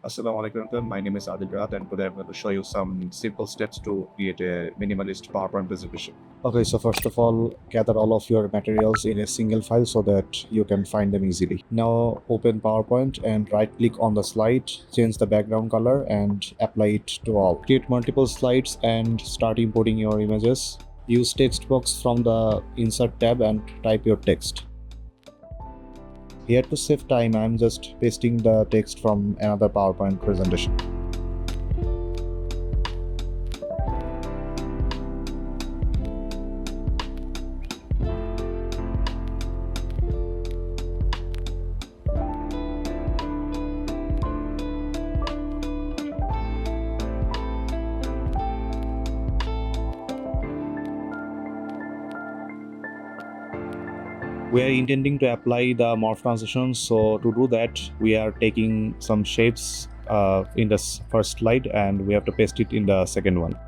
Assalamu alaikum. My name is Adil and today I'm going to show you some simple steps to create a minimalist PowerPoint presentation. Okay, so first of all, gather all of your materials in a single file so that you can find them easily. Now open PowerPoint and right click on the slide, change the background color and apply it to all. Create multiple slides and start importing your images. Use text box from the insert tab and type your text. Here to save time, I'm just pasting the text from another PowerPoint presentation. We are intending to apply the morph transition, so to do that we are taking some shapes in the first slide and we have to paste it in the second one.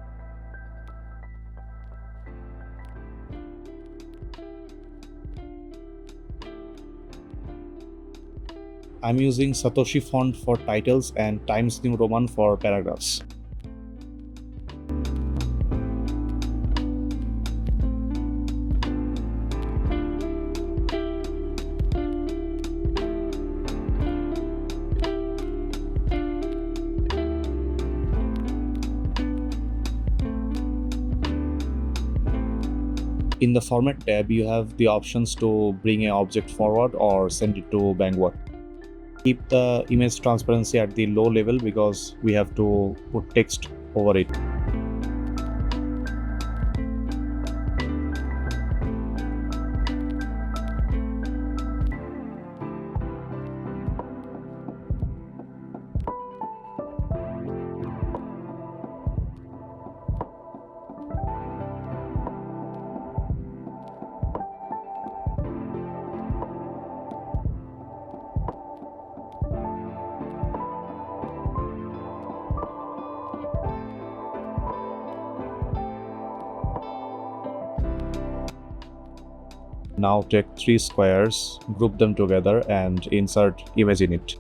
I'm using Satoshi font for titles and Times New Roman for paragraphs. In the Format tab, you have the options to bring an object forward or send it to backward. Keep the image transparency at the low level because we have to put text over it. Now take 3 squares, group them together and insert image in it.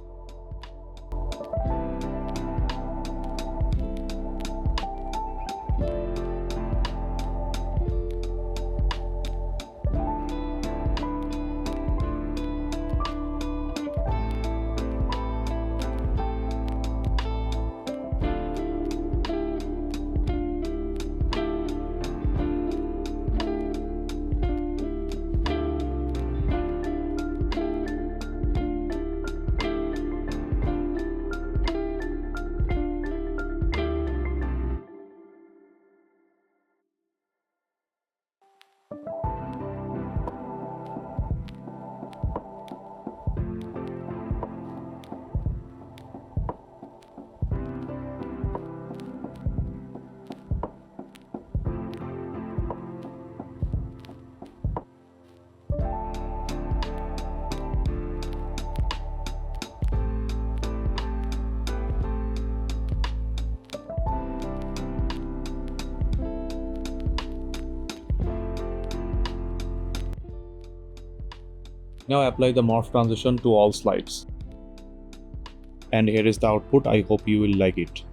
Now apply the morph transition to all slides. And here is the output. I hope you will like it.